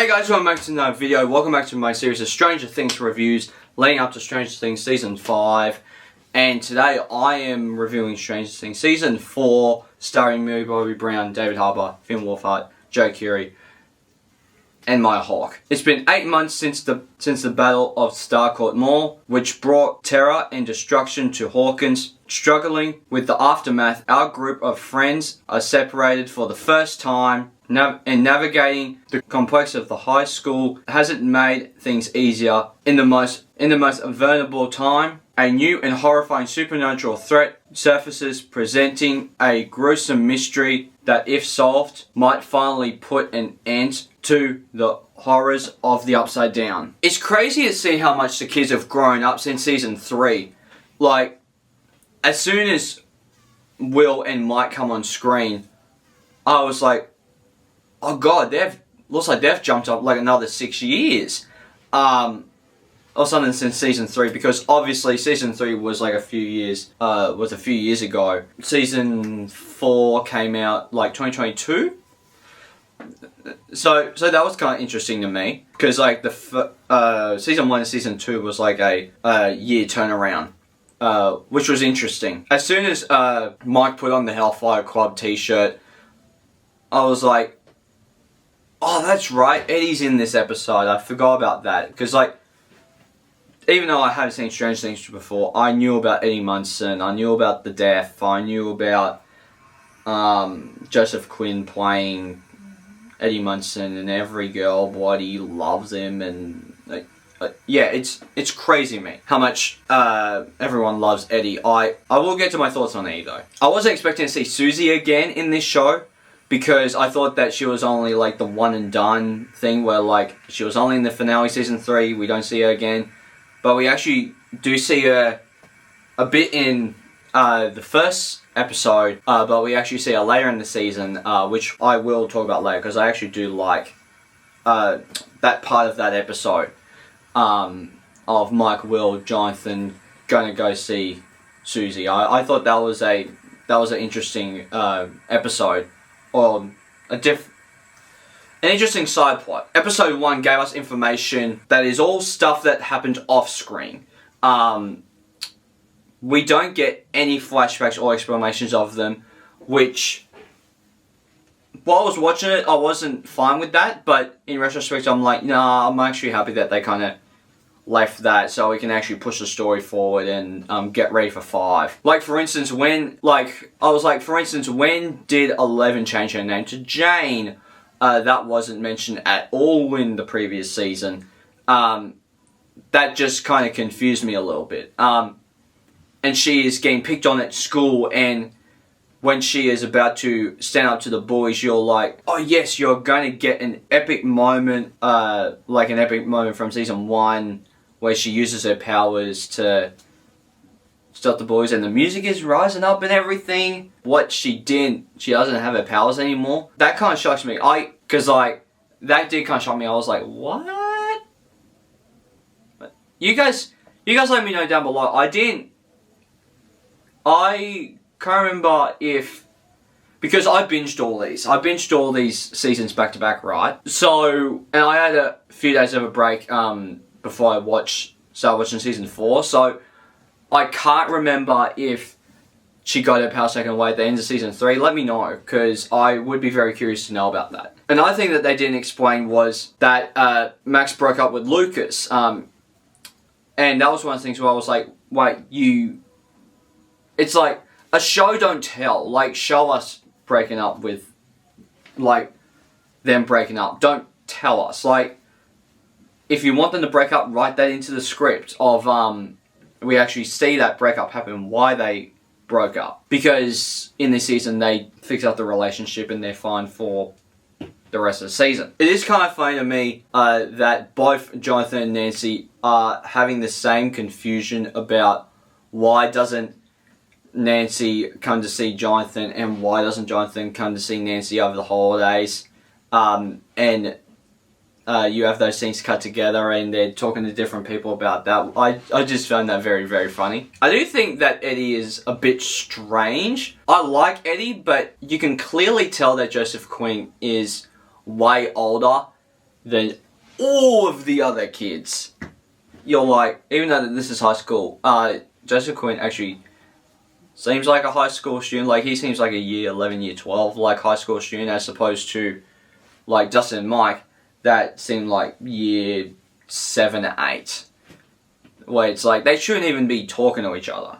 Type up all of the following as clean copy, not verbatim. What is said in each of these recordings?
Hey guys, welcome back to another video. Welcome back to my series of Stranger Things reviews leading up to Stranger Things Season 5. And today I am reviewing Stranger Things Season 4, starring Millie Bobby Brown, David Harbour, Finn Wolfhard, Joe Keery, and Maya Hawke. It's been 8 months since the Battle of Starcourt Mall, which brought terror and destruction to Hawkins. Struggling with the aftermath, our group of friends are separated for the first time, and navigating the complex of the high school hasn't made things easier. In the most vulnerable time, a new and horrifying supernatural threat surfaces, presenting a gruesome mystery that, if solved, might finally put an end to the horrors of the Upside Down. It's crazy to see how much the kids have grown up since Season 3. Like, as soon as Will and Mike come on screen, I was like, oh god, looks like they've jumped up like another 6 years. Or something since Season 3, because obviously Season 3 was like a few years ago. Season 4 came out like 2022. So that was kind of interesting to me, because like Season 1 and Season 2 was like a year turnaround. Which was interesting. As soon as Mike put on the Hellfire Club t-shirt, I was like, oh, that's right, Eddie's in this episode. I forgot about that. Because, like, even though I haven't seen Stranger Things before, I knew about Eddie Munson. I knew about the death. I knew about Joseph Quinn playing Eddie Munson, and every girl body loves him. And, yeah, it's crazy to me how much everyone loves Eddie. I will get to my thoughts on Eddie, though. I wasn't expecting to see Susie again in this show, because I thought that she was only like the one and done thing, where like she was only in the finale Season 3, we don't see her again. But we actually do see her a bit in the first episode, but we actually see her later in the season, which I will talk about later, because I actually do like that part of that episode of Mike, Will, Jonathan going to go see Susie. I thought that was an interesting episode. Or an interesting side plot. Episode 1 gave us information that is all stuff that happened off screen. We don't get any flashbacks or explanations of them, which, while I was watching it, I wasn't fine with that, but in retrospect, I'm like, nah, I'm actually happy that they kind of left that so we can actually push the story forward and get ready for 5. Like, for instance, when did Eleven change her name to Jane? That wasn't mentioned at all in the previous season. That just kind of confused me a little bit. And she is getting picked on at school, and when she is about to stand up to the boys, you're like, oh yes, you're going to get an epic moment, like an epic moment from Season 1, where she uses her powers to stop the boys, and the music is rising up and everything. What she didn't, she doesn't have her powers anymore. That kind of shocks me. Because like, that did kind of shock me. I was like, what? You guys let me know down below. I can't remember if, because I binged all these seasons back to back, right? So, and I had a few days of a break, before I started watching Season 4, so I can't remember if she got her power taken away at the end of Season 3. Let me know, because I would be very curious to know about that. Another thing that they didn't explain was that Max broke up with Lucas, and that was one of the things where I was like, wait, it's like, a show don't tell, like, show us breaking up with, like, them breaking up, don't tell us, like, if you want them to break up, write that into the script of, we actually see that breakup happen, why they broke up. Because in this season, they fix up the relationship and they're fine for the rest of the season. It is kind of funny to me that both Jonathan and Nancy are having the same confusion about why doesn't Nancy come to see Jonathan and why doesn't Jonathan come to see Nancy over the holidays. And you have those scenes cut together and they're talking to different people about that. I just found that very, very funny. I do think that Eddie is a bit strange. I like Eddie, but you can clearly tell that Joseph Quinn is way older than all of the other kids. You're like, even though this is high school, Joseph Quinn actually seems like a high school student. Like, he seems like a year 11, year 12, like, high school student, as opposed to, like, Dustin and Mike, that seemed like year 7 or 8. Where it's like, they shouldn't even be talking to each other.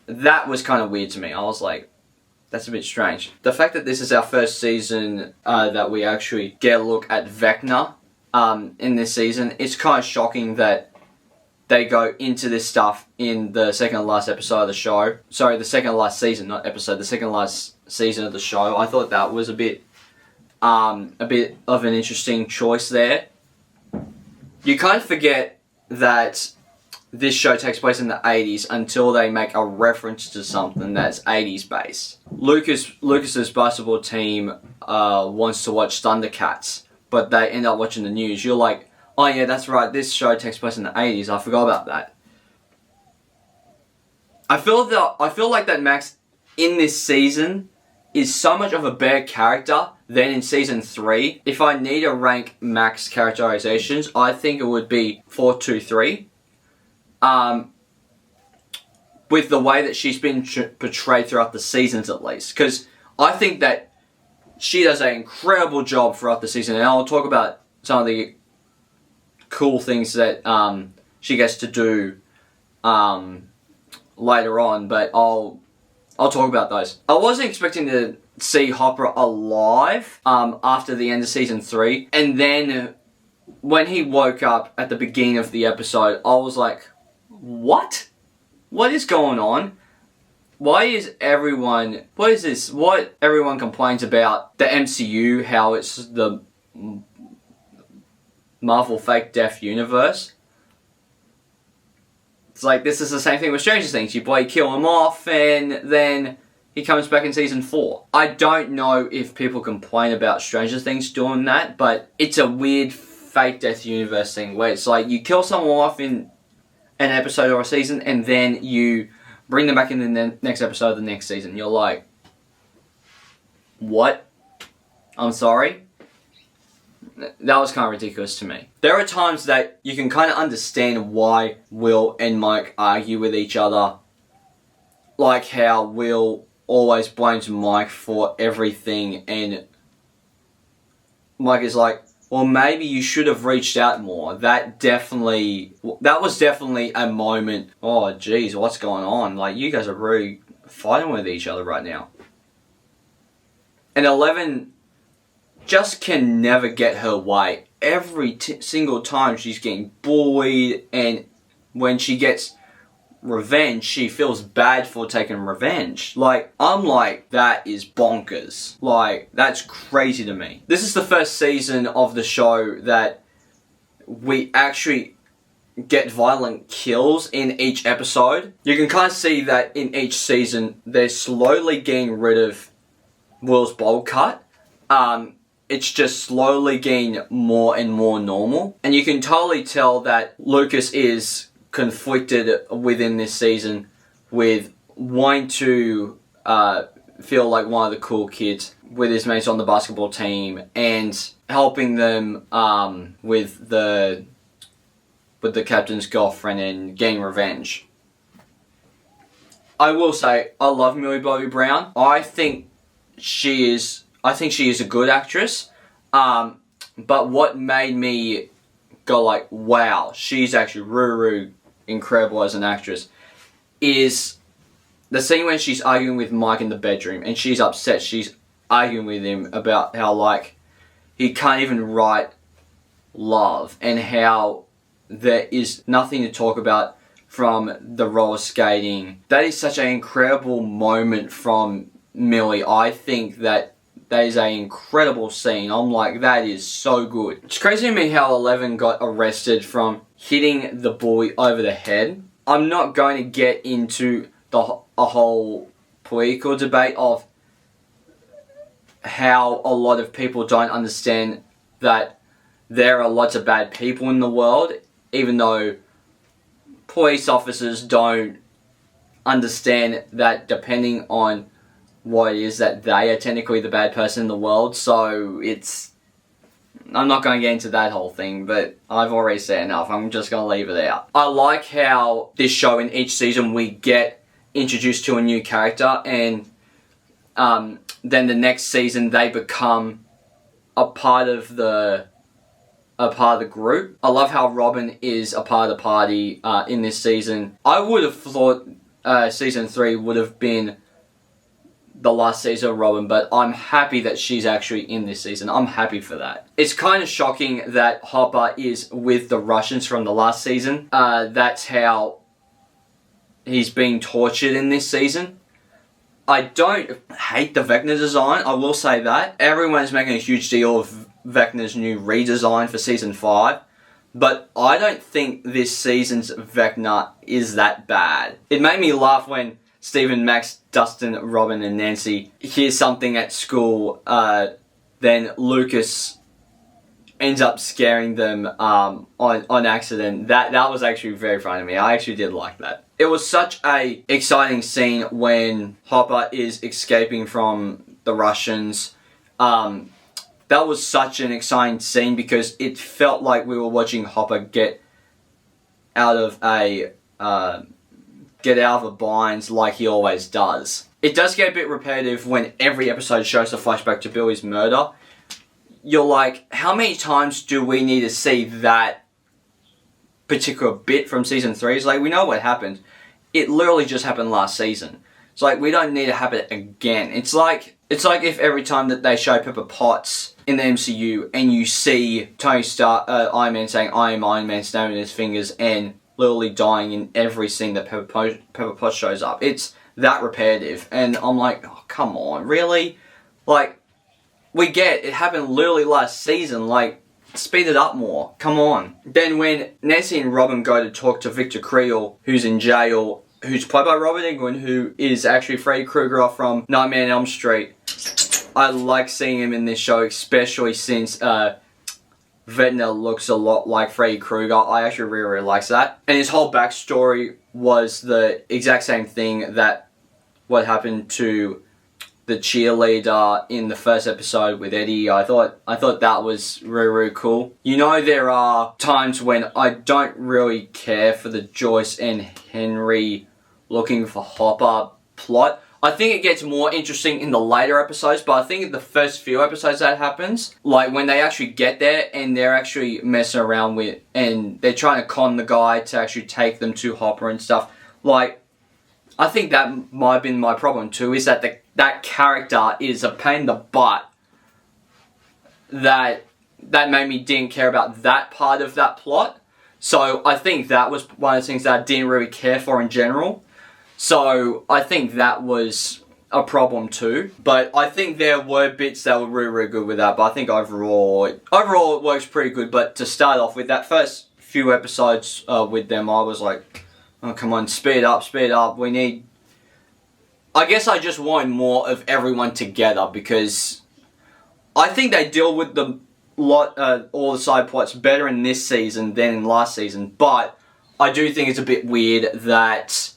That was kind of weird to me. I was like, that's a bit strange. The fact that this is our first season that we actually get a look at Vecna in this season, it's kind of shocking that they go into this stuff in the second to last episode of the show. Sorry, the second to last season, not episode. The second to last season of the show. I thought that was a bit of an interesting choice there. You kind of forget that this show takes place in the 80s until they make a reference to something that's 80s based. Lucas's basketball team wants to watch Thundercats, but they end up watching the news. You're like, oh yeah, that's right, this show takes place in the 80s. I forgot about that. I feel like that Max in this season is so much of a better character than in season 3. If I need to rank Max characterizations, I think it would be 4, 2, 3. With the way that she's been portrayed throughout the seasons, at least. Because I think that she does an incredible job throughout the season, and I'll talk about some of the cool things that she gets to do later on, but I'll talk about those. I wasn't expecting to see Hopper alive after the end of season 3, and then when he woke up at the beginning of the episode, I was like, what? What is going on? What is everyone complains about the MCU, how it's the Marvel fake death universe? It's like, this is the same thing with Stranger Things. You kill him off, and then he comes back in season 4. I don't know if people complain about Stranger Things doing that, but it's a weird fake death universe thing where it's like, you kill someone off in an episode or a season, and then you bring them back in the next episode of the next season. You're like, what? I'm sorry? That was kind of ridiculous to me. There are times that you can kind of understand why Will and Mike argue with each other. Like how Will always blames Mike for everything, and Mike is like, well, maybe you should have reached out more. That was definitely a moment. Oh, geez, what's going on? Like, you guys are really fighting with each other right now. And 11 just can never get her way. Every single time she's getting bullied, and when she gets revenge, she feels bad for taking revenge. Like, I'm like, that is bonkers. Like, that's crazy to me. This is the first season of the show that we actually get violent kills in each episode. You can kind of see that in each season, they're slowly getting rid of Will's bowl cut. It's just slowly getting more and more normal. And you can totally tell that Lucas is conflicted within this season with wanting to feel like one of the cool kids with his mates on the basketball team, and helping them with the captain's girlfriend and getting revenge. I will say, I love Millie Bobby Brown. I think she is a good actress. But what made me go like, wow, she's actually really incredible as an actress, is the scene when she's arguing with Mike in the bedroom, and she's upset. She's arguing with him about how, like, he can't even write love, and how there is nothing to talk about from the roller skating. That is such an incredible moment from Millie. I think that is an incredible scene. I'm like, that is so good. It's crazy to me how 11 got arrested from hitting the bully over the head. I'm not going to get into a whole political debate of how a lot of people don't understand that there are lots of bad people in the world, even though police officers don't understand that depending on what it is that they are technically the bad person in the world. So it's I'm not going to get into that whole thing, but I've already said enough. I'm just going to leave it out. I like how this show in each season we get introduced to a new character, and then the next season they become a part of the group. I love how Robin is a part of the party in this season. I would have thought season 3 would have been the last season of Robin, but I'm happy that she's actually in this season. I'm happy for that. It's kind of shocking that Hopper is with the Russians from the last season. That's how he's being tortured in this season. I don't hate the Vecna design, I will say that. Everyone's making a huge deal of Vecna's new redesign for season 5, but I don't think this season's Vecna is that bad. It made me laugh when Stephen, Max, Dustin, Robin, and Nancy hear something at school, then Lucas ends up scaring them on accident. That was actually very funny to me. I actually did like that. It was such a exciting scene when Hopper is escaping from the Russians. That was such an exciting scene because it felt like we were watching Hopper get out of the binds like he always does. It does get a bit repetitive when every episode shows a flashback to Billy's murder. You're like, how many times do we need to see that particular bit from season 3? It's like, we know what happened. It literally just happened last season. It's like, we don't need to have it again. It's like if every time that they show Pepper Potts in the MCU and you see Tony Stark, Iron Man saying, "I am Iron Man," snapping his fingers and literally dying in every scene that Pepper Potts shows up. It's that repetitive. And I'm like, oh, come on, really? Like, we get it happened literally last season. Like, speed it up more. Come on. Then when Nancy and Robin go to talk to Victor Creel, who's in jail, who's played by Robert Englund, who is actually Freddy Krueger from Nightmare on Elm Street. I like seeing him in this show, especially since Vecna looks a lot like Freddy Krueger. I actually really like that. And his whole backstory was the exact same thing that what happened to the cheerleader in the first episode with Eddie. I thought that was really, really cool. You know, there are times when I don't really care for the Joyce and Henry looking for Hopper plot. I think it gets more interesting in the later episodes, but I think in the first few episodes that happens, like when they actually get there and they're actually messing around with, and they're trying to con the guy to actually take them to Hopper and stuff, like, I think that might have been my problem too, is that that character is a pain in the butt that made me didn't care about that part of that plot. So I think that was one of the things that I didn't really care for in general. So I think that was a problem too. But I think there were bits that were really, really good with that. But I think overall it works pretty good. But to start off with, that first few episodes with them, I was like, oh, come on, speed up. We need... I guess I just wanted more of everyone together because I think they deal with all the side plots better in this season than in last season. But I do think it's a bit weird that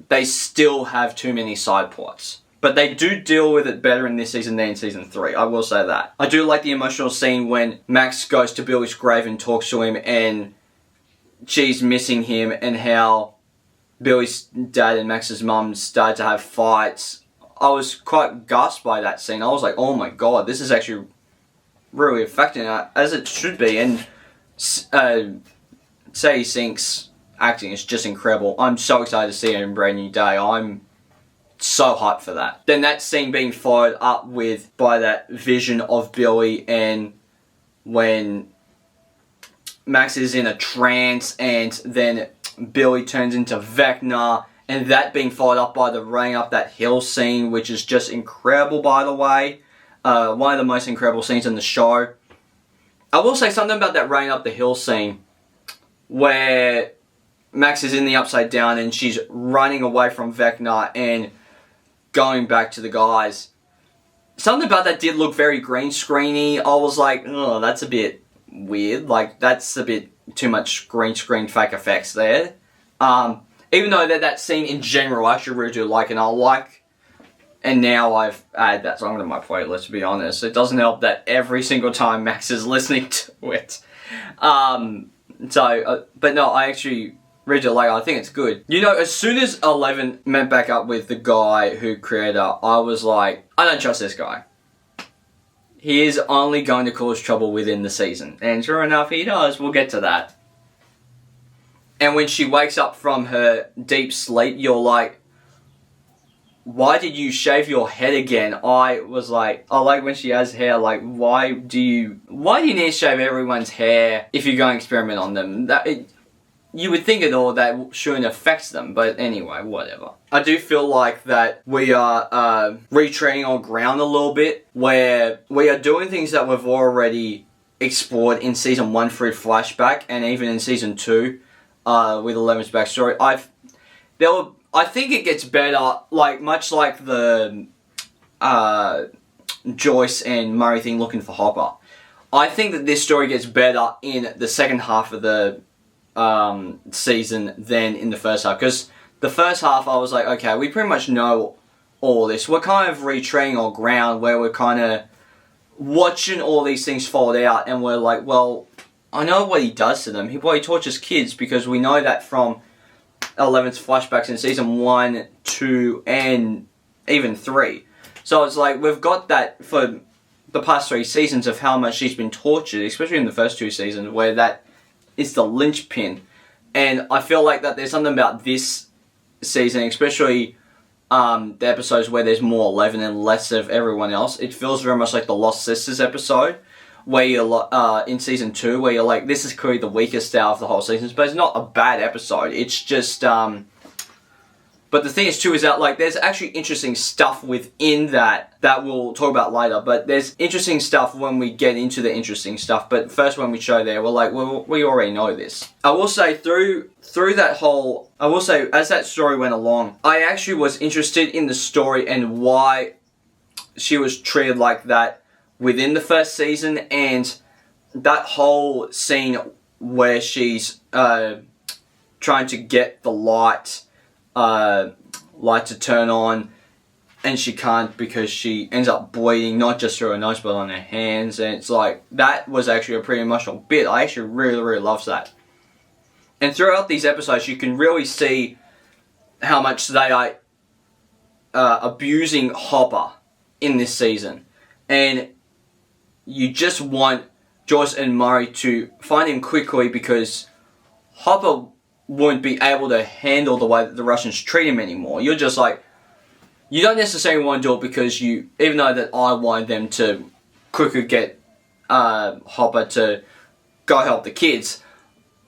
they still have too many side plots. But they do deal with it better in this season than in season 3. I will say that. I do like the emotional scene when Max goes to Billy's grave and talks to him and she's missing him, and how Billy's dad and Max's mum started to have fights. I was quite gasped by that scene. I was like, oh my god, this is actually really affecting her, as it should be. And Sadie Sink's acting is just incredible. I'm so excited to see her in Brand New Day. I'm so hyped for that. Then that scene being followed up with by that vision of Billy, and when Max is in a trance and then Billy turns into Vecna, and that being followed up by the running up that hill scene, which is just incredible, by the way. One of the most incredible scenes in the show. I will say something about that running up the hill scene where Max is in the Upside Down and she's running away from Vecna and going back to the guys. Something about that did look very green screeny. I was like, oh, that's a bit weird. Like, that's a bit too much green screen fake effects there. Even though that scene in general I actually really do like, and I like And now I've added that song to my playlist, to be honest. It doesn't help that every single time Max is listening to it. But no, I actually read it later. I think it's good. You know, as soon as 11 met back up with the guy who created her, I was like, I don't trust this guy. He is only going to cause trouble within the season. And sure enough, he does. We'll get to that. And when she wakes up from her deep sleep, you're like, why did you shave your head again? I was like, I like when she has hair, like, why do you need to shave everyone's hair if you're going to experiment on them? You would think at all that shouldn't affect them, but anyway, whatever. I do feel like that we are retreading on ground a little bit, where we are doing things that we've already explored in Season 1 through flashback, and even in Season 2 with 11's backstory. I think it gets better, like much like the Joyce and Murray thing looking for Hopper. I think that this story gets better in the second half of the season than in the first half. Because the first half I was like, okay, we pretty much know all this. We're kind of retreading on ground where we're kind of watching all these things fold out, and we're like, well, I know what he does to them. He tortures kids, because we know that from 11's flashbacks in Season 1, 2, and even 3. So it's like, we've got that for the past 3 seasons of how much she's been tortured, especially in the first 2 seasons, where that is the linchpin. And I feel like that there's something about this season, especially the episodes where there's more 11 and less of everyone else. It feels very much like the Lost Sisters episode, where you're in Season 2, where you're like, this is clearly the weakest out of the whole season, but it's not a bad episode. It's just, but the thing is too, is that like, there's actually interesting stuff within that we'll talk about later, but there's interesting stuff when we get into the interesting stuff, but first when we show there, we're like, well, we already know this. I will say, through that whole, as that story went along, I actually was interested in the story and why she was treated like that within the first season, and that whole scene where she's trying to get the light to turn on, and she can't because she ends up bleeding, not just through her nose but on her hands, and it's like, that was actually a pretty emotional bit. I actually really, really love that. And throughout these episodes, you can really see how much they are abusing Hopper in this season. And you just want Joyce and Murray to find him quickly, because Hopper won't be able to handle the way that the Russians treat him anymore. You're just like, you don't necessarily want to do it because even though that I wanted them to quickly get Hopper to go help the kids,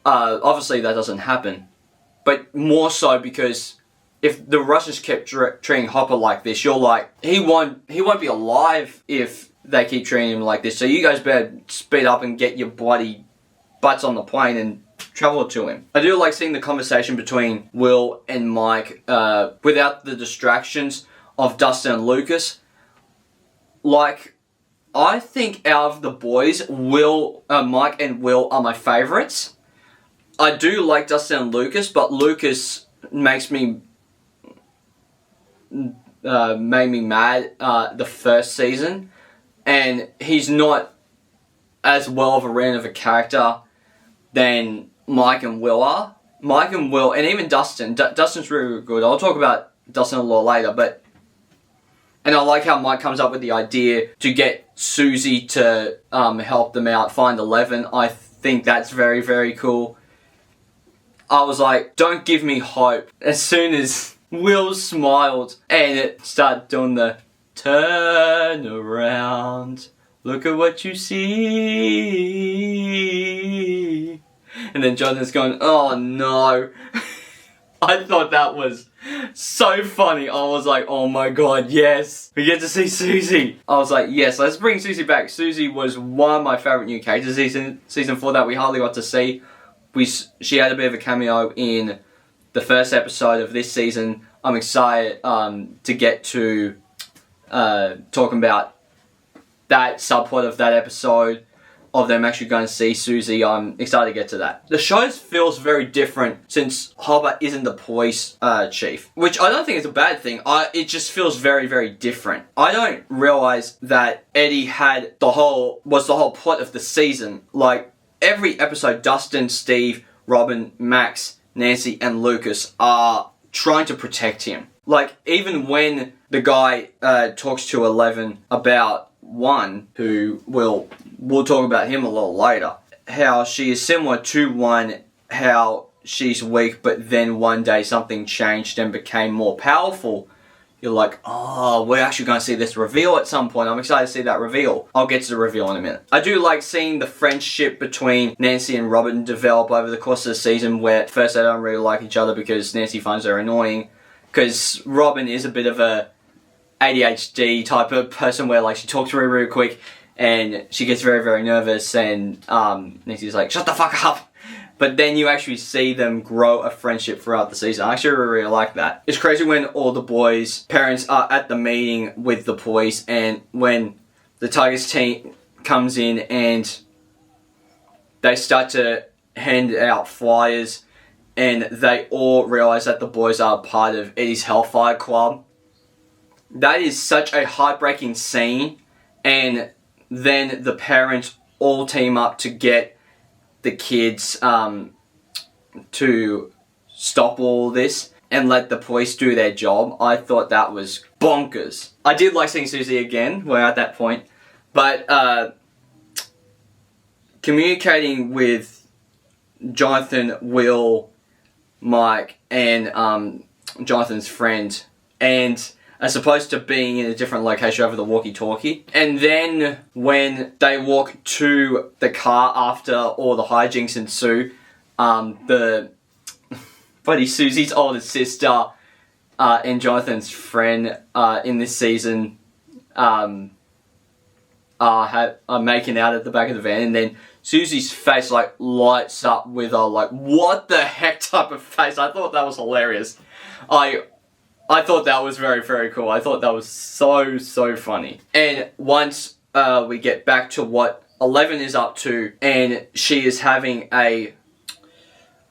obviously that doesn't happen. But more so because if the Russians kept treating Hopper like this, you're like, he won't be alive if they keep treating him like this. So you guys better speed up and get your bloody butts on the plane and travel to him. I do like seeing the conversation between Will and Mike without the distractions of Dustin and Lucas. Like, I think out of the boys, Mike and Will are my favourites. I do like Dustin and Lucas, but Lucas made me mad the first season, and he's not as well of a rant of a character than Mike and Will are. Mike and Will, and even Dustin. Dustin's really, really good. I'll talk about Dustin a lot later, and I like how Mike comes up with the idea to get Susie to help them out, find 11. I think that's very, very cool. I was like, don't give me hope. As soon as Will smiled and it started doing the turn around, look at what you see. And then Jonathan's going, oh no. I thought that was so funny. I was like, oh my god, yes. We get to see Susie. I was like, yes, let's bring Susie back. Susie was one of my favourite new characters season 4 that we hardly got to see. She had a bit of a cameo in the first episode of this season. I'm excited to get to talking about that subplot of that episode of them actually going to see Susie. I'm excited to get to that. The show feels very different since Hobart isn't the police chief, which I don't think is a bad thing. It just feels very, very different. I don't realize that Eddie was the whole plot of the season. Like, every episode, Dustin, Steve, Robin, Max, Nancy, and Lucas are trying to protect him. Like, even when the guy talks to Eleven about One, who we'll talk about him a little later, how she is similar to One, how she's weak, but then one day something changed and became more powerful. You're like, oh, we're actually going to see this reveal at some point. I'm excited to see that reveal. I'll get to the reveal in a minute. I do like seeing the friendship between Nancy and Robin develop over the course of the season, where at first they don't really like each other because Nancy finds her annoying. Because Robin is a bit of a ADHD type of person where, like, she talks really, really quick and she gets very, very nervous, and Nancy's like, shut the fuck up. But then you actually see them grow a friendship throughout the season. I actually really, really like that. It's crazy when all the boys' parents are at the meeting with the police, and when the Tigers team comes in and they start to hand out flyers, and they all realise that the boys are part of Eddie's Hellfire Club. That is such a heartbreaking scene, and then the parents all team up to get the kids to stop all this and let the police do their job. I thought that was bonkers. I did like seeing Susie again, we're at that point, but communicating with Jonathan, Will, Mike, and Jonathan's friend, and as opposed to being in a different location over the walkie-talkie. And then when they walk to the car after all the hijinks ensue, Susie's older sister and Jonathan's friend in this season are making out at the back of the van, and then Susie's face like lights up with a like, what the heck type of face. I thought that was hilarious. I thought that was very, very cool. I thought that was so, so funny. And once we get back to what Eleven is up to, and she is having a,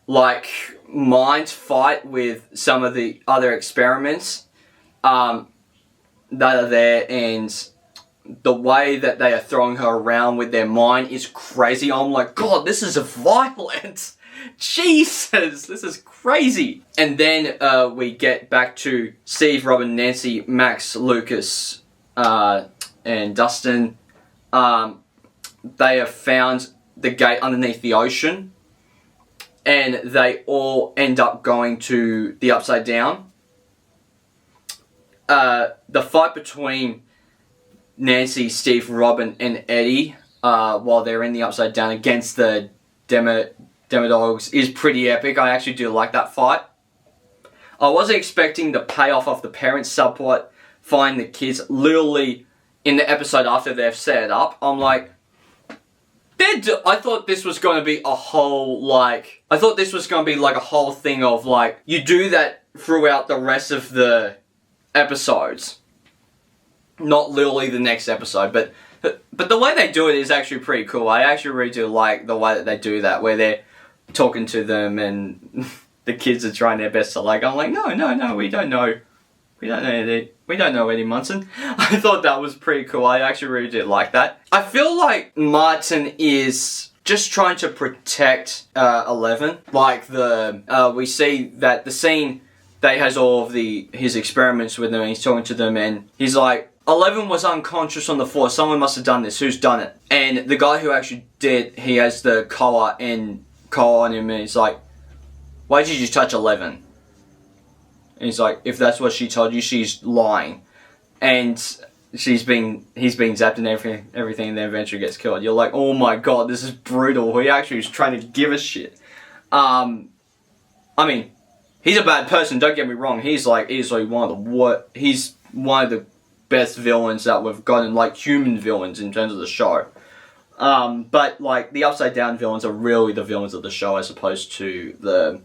like, mind fight with some of the other experiments that are there, and the way that they are throwing her around with their mind is crazy. I'm like, God, this is violent. Jesus, this is crazy. And then we get back to Steve, Robin, Nancy, Max, Lucas, and Dustin. They have found the gate underneath the ocean, and they all end up going to the Upside Down. The fight between Nancy, Steve, Robin, and Eddie while they're in the Upside Down against the Demodogs is pretty epic. I actually do like that fight. I wasn't expecting the payoff of the parents' subplot, find the kids literally in the episode after they've set it up. I'm like, I thought this was going to be a whole, like, I thought this was going to be like a whole thing of, like, you do that throughout the rest of the episodes. Not literally the next episode, but the way they do it is actually pretty cool. I actually really do like the way that they do that, where they're talking to them and the kids are trying their best to, like, I'm like, no, we don't know Eddie Munson. I thought that was pretty cool. I actually really did like that. I feel like Martin is just trying to protect Eleven. Like, we see that the scene that he has all of his experiments with them, and he's talking to them, and he's like, 11 was unconscious on the floor. Someone must have done this. Who's done it? And the guy who actually did, he has the collar on him, and he's like, why did you touch 11? And he's like, if that's what she told you, she's lying. And he's being zapped and everything, and then eventually gets killed. You're like, oh my God, this is brutal. He actually is trying to give a shit. I mean, he's a bad person, don't get me wrong. He's one of the best villains that we've gotten, like human villains in terms of the show. But like the Upside Down villains are really the villains of the show as opposed to the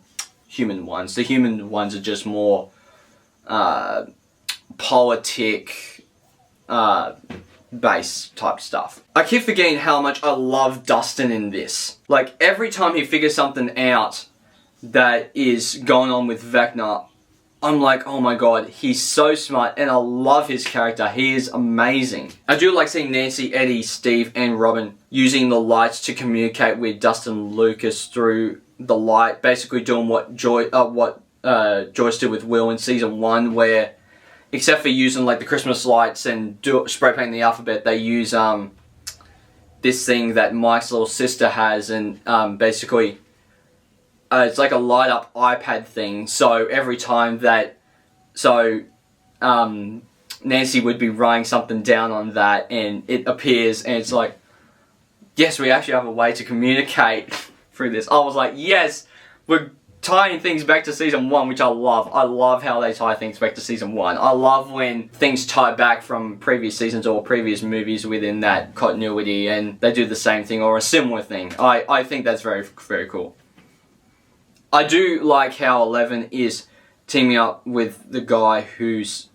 human ones. The human ones are just more politic base type stuff. I keep forgetting how much I love Dustin in this. Like, every time he figures something out that is going on with Vecna, I'm like, oh my god, he's so smart, and I love his character. He is amazing. I do like seeing Nancy, Eddie, Steve, and Robin using the lights to communicate with Dustin Lucas through the light, basically doing what Joyce did with Will in season 1, where except for using like the Christmas lights and spray painting the alphabet, they use this thing that Mike's little sister has, and basically it's like a light up iPad thing. So every time that Nancy would be writing something down on that, and it appears, and it's like, yes, we actually have a way to communicate through this. I was like, yes, we're tying things back to season 1, which I love. I love how they tie things back to season 1. I love when things tie back from previous seasons or previous movies within that continuity, and they do the same thing or a similar thing. I think that's very, very cool. I do like how Eleven is teaming up with the guy who's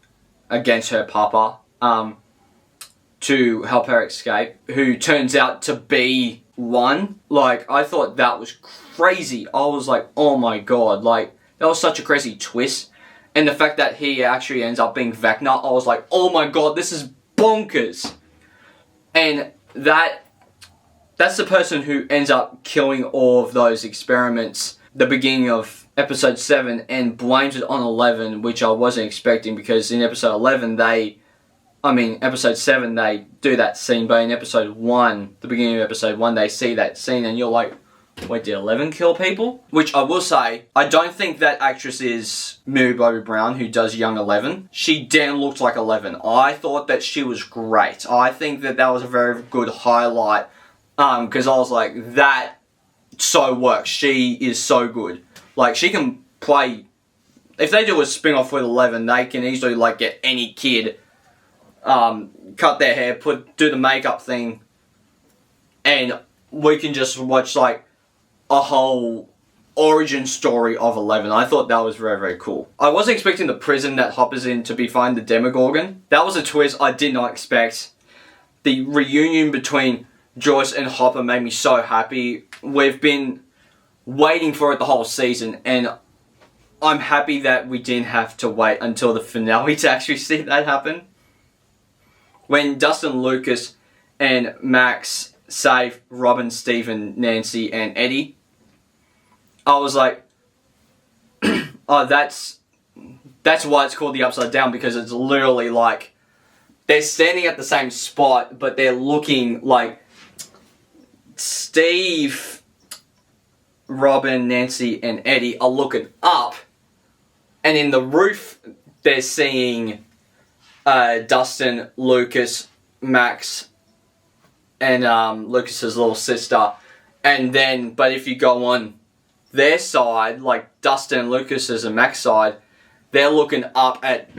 against her papa to help her escape, who turns out to be one. Like, I thought that was crazy. I was like, oh my god, like, that was such a crazy twist. And the fact that he actually ends up being Vecna, I was like, oh my god, this is bonkers. And that's the person who ends up killing all of those experiments the beginning of episode 7 and blames it on 11, which I wasn't expecting, because in episode 11 episode 7 they do that scene, but in episode 1, the beginning of episode 1, they see that scene and you're like, wait, did 11 kill people? Which I will say, I don't think that actress is Millie Bobby Brown, who does young 11. She damn looked like 11. I thought that she was great. I think that was a very good highlight, because I was like, that so works. She is so good. Like, she can play, if they do a spin-off with 11, they can easily like get any kid, cut their hair, do the makeup thing, and we can just watch like a whole origin story of 11. I thought that was very, very cool. I wasn't expecting the prison that Hopper's in to be find the Demogorgon. That was a twist I did not expect. The reunion between Joyce and Hopper made me so happy. We've been waiting for it the whole season, and I'm happy that we didn't have to wait until the finale to actually see that happen. When Dustin Lucas and Max save Robin, Steven, Nancy, and Eddie, I was like, oh, that's why it's called the Upside Down, because it's literally like they're standing at the same spot, but they're looking like Steve, Robin, Nancy, and Eddie are looking up, and in the roof they're seeing Dustin, Lucas, Max, and Lucas's little sister. And then, but if you go on their side, like Dustin, Lucas's and Max's side, they're looking up at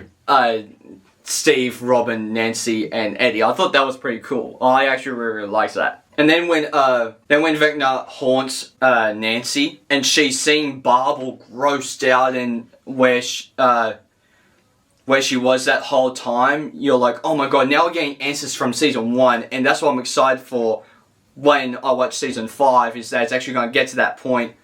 Steve, Robin, Nancy, and Eddie. I thought that was pretty cool. I actually really, really liked that. And then when Vecna haunts Nancy, and she's seeing Barb all grossed out and where she was that whole time, you're like, oh my god, now we're getting answers from season 1, and that's what I'm excited for when I watch season 5, is that it's actually going to get to that point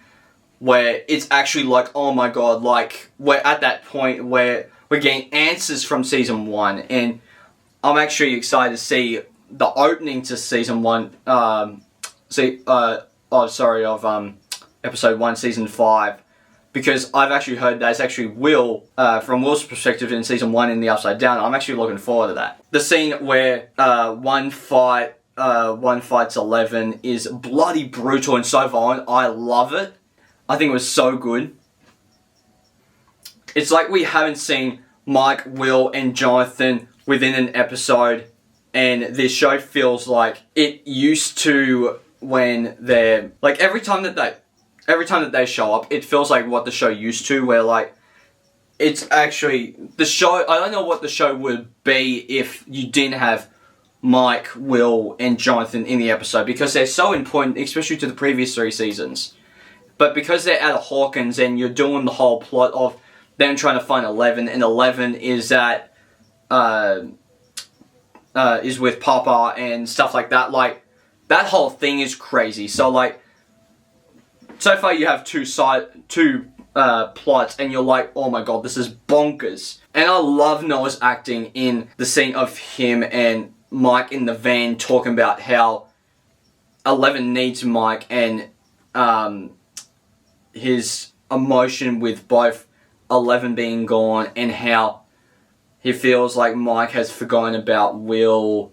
where it's actually like, oh my god, like, we're at that point where we're getting answers from season 1, and I'm actually excited to see the opening to season 1, episode 1, season 5, because I've actually heard that it's actually Will, from Will's perspective in season 1 in the Upside Down. I'm actually looking forward to that. The scene where one fights 11 is bloody brutal and so violent. I love it. I think it was so good. It's like we haven't seen Mike, Will, and Jonathan within an episode, and this show feels like it used to when they're like every time that they show up, it feels like what the show used to, where like it's actually the show. I don't know what the show would be if you didn't have Mike, Will, and Jonathan in the episode, because they're so important, especially to the previous 3 seasons. But because they're out of Hawkins and you're doing the whole plot of them trying to find 11, and 11 is at is with Papa and stuff like that. Like, that whole thing is crazy. So like, so far you have two plots, and you're like, oh my god, this is bonkers. And I love Noah's acting in the scene of him and Mike in the van talking about how 11 needs Mike, and his emotion with both 11 being gone, and how he feels like Mike has forgotten about Will.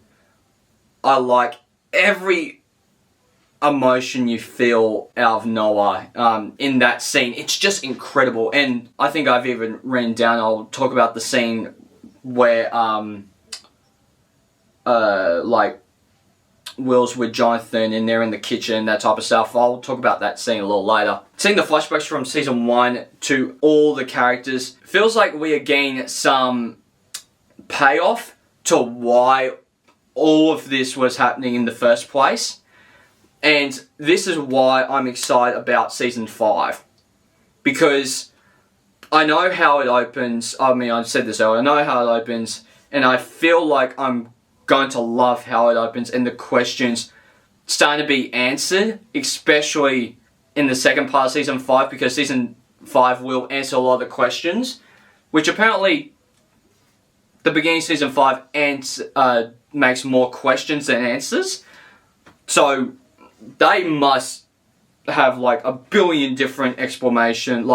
I like every emotion you feel out of Noah in that scene. It's just incredible. And I think I've even written down, I'll talk about the scene where like Will's with Jonathan and they're in the kitchen, that type of stuff. I'll talk about that scene a little later. Seeing the flashbacks from season 1 to all the characters feels like we are getting some payoff to why all of this was happening in the first place. And this is why I'm excited about season 5. Because I know how it opens. I mean, I said this earlier. I know how it opens. And I feel like I'm going to love how it opens. And the questions starting to be answered. Especially in the second part of season 5. Because season 5 will answer a lot of the questions. Which apparently, the beginning of season 5 makes more questions than answers. So they must have like a billion different exposition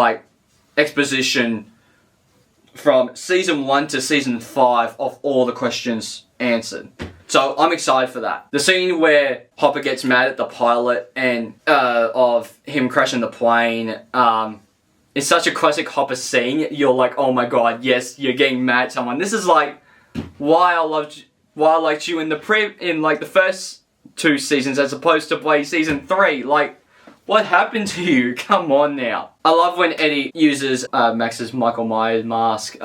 from season 1 to season 5 of all the questions answered. So I'm excited for that. The scene where Hopper gets mad at the pilot and of him crashing the plane, it's such a classic Hopper scene. You're like, oh my god, yes, you're getting mad at someone. This is like why I liked you in the first 2 seasons as opposed to season 3. Like, what happened to you? Come on now. I love when Eddie uses Max's Michael Myers mask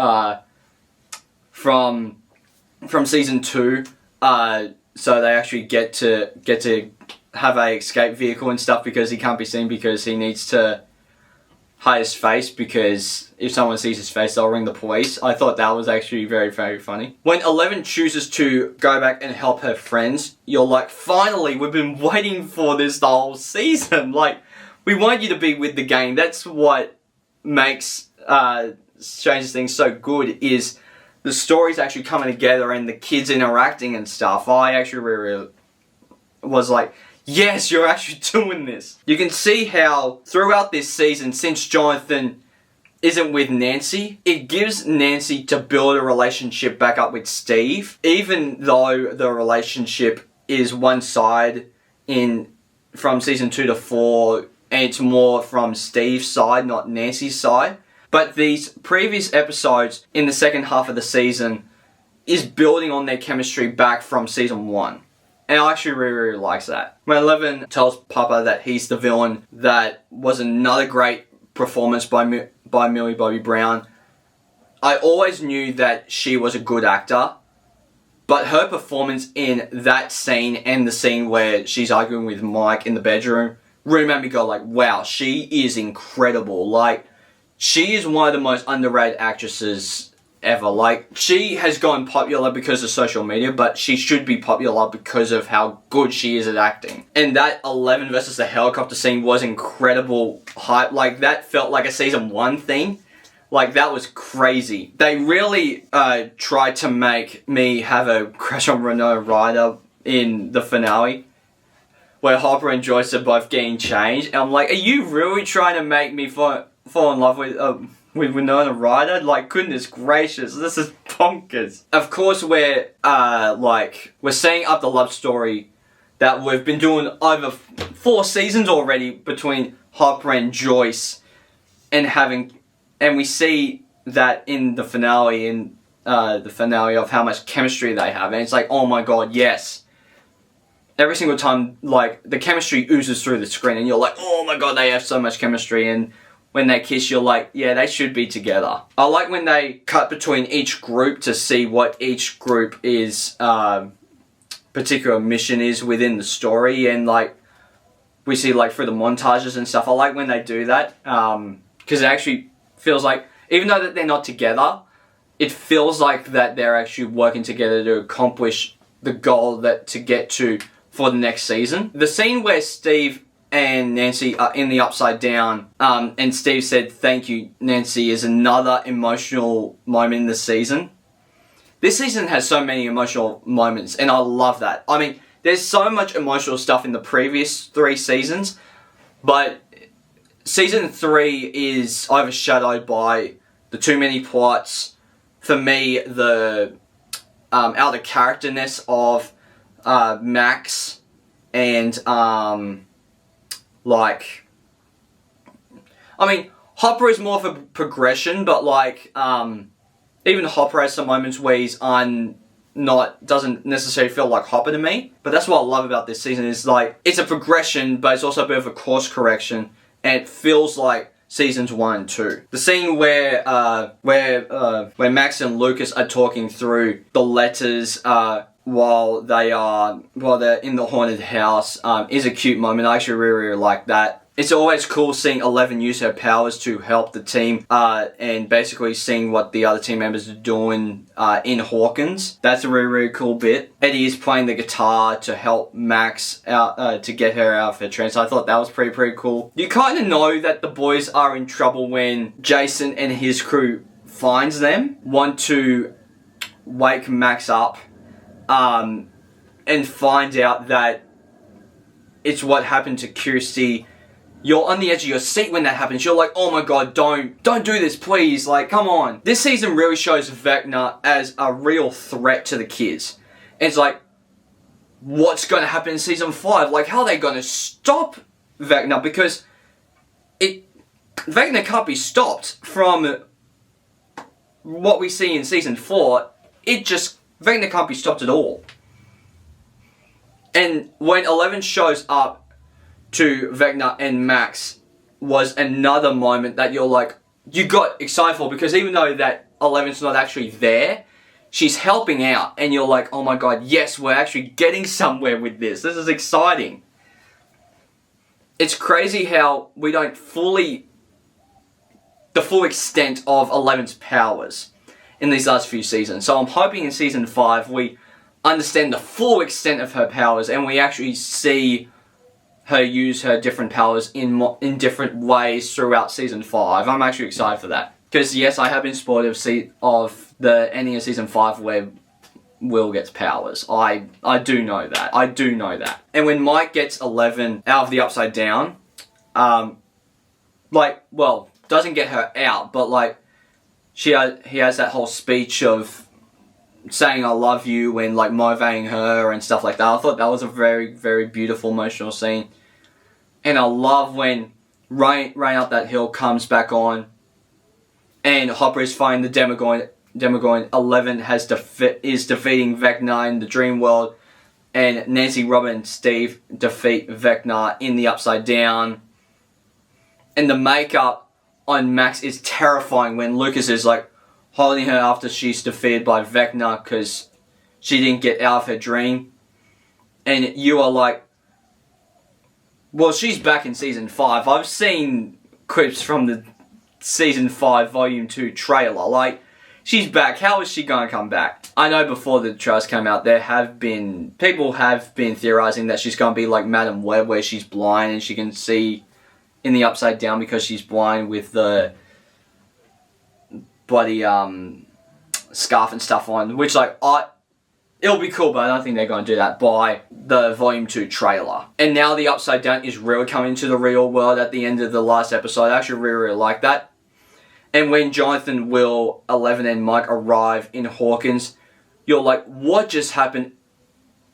from season 2, so they actually get to have a escape vehicle and stuff because he can't be seen because he needs to hide his face, because if someone sees his face, they'll ring the police. I thought that was actually very, very funny. When 11 chooses to go back and help her friends, you're like, finally, we've been waiting for this the whole season. Like, we want you to be with the gang. That's what makes Stranger Things so good, is the stories actually coming together and the kids interacting and stuff. I actually really was like, yes, you're actually doing this. You can see how throughout this season, since Jonathan isn't with Nancy, it gives Nancy to build a relationship back up with Steve. Even though the relationship is one side from season 2 to 4, and it's more from Steve's side, not Nancy's side. But these previous episodes in the second half of the season is building on their chemistry back from season 1. And I actually really, really like that. When 11 tells Papa that he's the villain, that was another great performance by Millie Bobby Brown. I always knew that she was a good actor, but her performance in that scene and the scene where she's arguing with Mike in the bedroom really made me go like, wow, she is incredible. Like, she is one of the most underrated actresses ever. Like, she has gone popular because of social media, but she should be popular because of how good she is at acting. And that 11 versus the helicopter scene was incredible hype. Like, that felt like a season 1 thing. Like, that was crazy. They really tried to make me have a crush on Winona Ryder in the finale, where Hopper and Joyce are both getting changed. And I'm like, are you really trying to make me fall in love with Winona Ryder? Like, goodness gracious, this is bonkers. Of course, we're setting up the love story that we've been doing over 4 seasons already between Hopper and Joyce, and we see that in the finale, of how much chemistry they have, and it's like, oh my god, yes. Every single time, like, the chemistry oozes through the screen, and you're like, oh my god, they have so much chemistry, and when they kiss, you're like, yeah, they should be together. I like when they cut between each group to see what each group is, particular mission is within the story, and like, we see like through the montages and stuff. I like when they do that, because it actually feels like, even though that they're not together, it feels like that they're actually working together to accomplish the goal that to get to for the next season. The scene where Steve and Nancy are in the Upside Down, and Steve said, "Thank you, Nancy," is another emotional moment in the season. This season has so many emotional moments, and I love that. I mean, there's so much emotional stuff in the previous 3 seasons, but season 3 is overshadowed by the too many plots. For me, the out of characterness of Max and like, I mean, Hopper is more of a progression, but like even Hopper has some moments where he's doesn't necessarily feel like Hopper to me. But that's what I love about this season, is like it's a progression, but it's also a bit of a course correction, and it feels like seasons 1 and 2. The scene where Max and Lucas are talking through the letters while they're in the haunted house is a cute moment. I actually really like that. It's always cool seeing Eleven use her powers to help the team and basically seeing what the other team members are doing in Hawkins. That's a really, really cool bit. Eddie is playing the guitar to help Max out to get her out of her trance. I thought that was pretty cool. You kind of know that the boys are in trouble when Jason and his crew finds them, want to wake Max up and find out that it's what happened to Kirsty. You're on the edge of your seat when that happens. You're like, oh my god, don't do this, please. Like, come on. This season really shows Vecna as a real threat to the kids. And it's like, what's going to happen in season 5? Like, how are they going to stop Vecna? Because Vecna can't be stopped from what we see in season 4. Vecna can't be stopped at all. And when Eleven shows up to Vecna and Max was another moment that you're like, you got excited for, because even though that Eleven's not actually there, she's helping out, and you're like, oh my god, yes, we're actually getting somewhere with this. This is exciting. It's crazy how we don't the full extent of Eleven's powers in these last few seasons. So I'm hoping in season 5 we understand the full extent of her powers, and we actually see her use her different powers in different ways throughout season 5. I'm actually excited for that. Because yes, I have been spoiled of the ending of season 5 where Will gets powers. I do know that. I do know that. And when Mike gets 11 out of the Upside Down, doesn't get her out, but like, he has that whole speech of saying I love you and like motivating her and stuff like that. I thought that was a very, very beautiful emotional scene. And I love when Rain Up That Hill comes back on and Hopper is fighting the Demogorgon. 11 is defeating Vecna in the dream world, and Nancy, Robin, and Steve defeat Vecna in the Upside Down. And the makeup on Max is terrifying when Lucas is like holding her after she's defeated by Vecna because she didn't get out of her dream. And you are like, well, she's back in season 5. I've seen clips from the season 5 volume 2 trailer. Like, she's back. How is she going to come back? I know before the trailers came out, people have been theorizing that she's going to be like Madam Web, where she's blind and she can see in the Upside Down because she's blind with the bloody scarf and stuff on, which like it'll be cool, but I don't think they're going to do that by the volume 2 trailer. And now the Upside Down is really coming to the real world at the end of the last episode. I actually really, really like that. And when Jonathan, Will, 11 and Mike arrive in Hawkins, you're like, what just happened?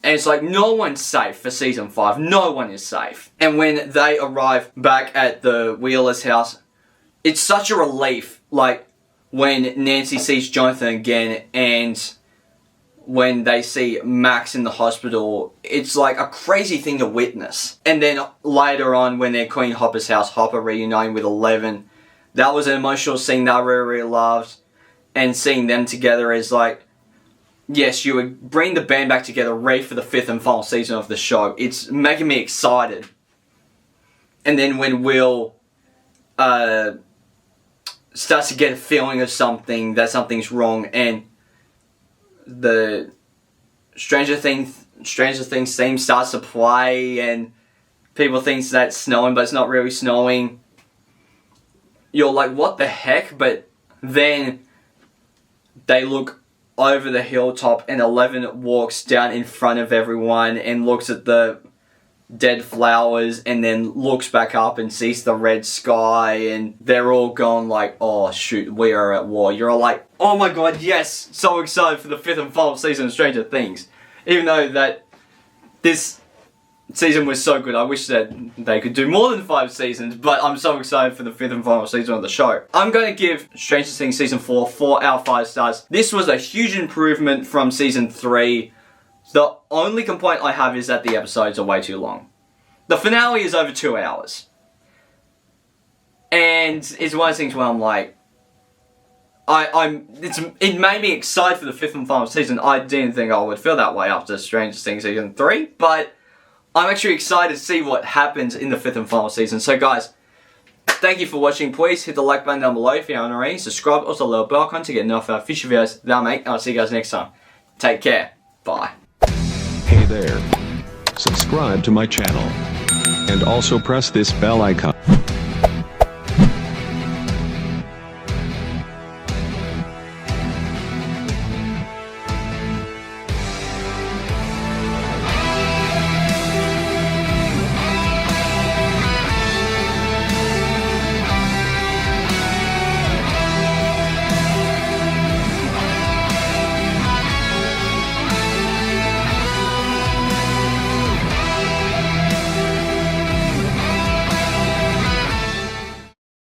And it's like, no one's safe for season 5. No one is safe. And when they arrive back at the Wheeler's house, it's such a relief. Like, when Nancy sees Jonathan again and when they see Max in the hospital, it's like a crazy thing to witness. And then later on, when they're cleaning Hopper's house, Hopper reuniting with 11, that was an emotional scene that I really, really loved. And seeing them together is like, yes, you would bring the band back together ready for the 5th and final season of the show. It's making me excited. And then when Will starts to get a feeling of something, that something's wrong, and the Stranger Things theme starts to play and people think that it's snowing but it's not really snowing. You're like, what the heck? But then they look over the hilltop and Eleven walks down in front of everyone and looks at the dead flowers and then looks back up and sees the red sky, and they're all gone like, oh shoot, we are at war. You're all like, oh my god, yes, so excited for the 5th and final season of Stranger Things. Even though that this season was so good, I wish that they could do more than 5 seasons, but I'm so excited for the 5th and final season of the show. I'm going to give Stranger Things Season 4 4 out of 5 stars. This was a huge improvement from Season 3. The only complaint I have is that the episodes are way too long. The finale is over 2 hours. And it's one of those things where I'm like, it made me excited for the 5th and final season. I didn't think I would feel that way after Stranger Things Season 3, but I'm actually excited to see what happens in the 5th and final season. So guys, thank you for watching. Please hit the like button down below if you haven't already. Subscribe, also the little bell icon to get notified future videos. That mate, I'll see you guys next time. Take care. Bye. Hey there. Subscribe to my channel. And also press this bell icon.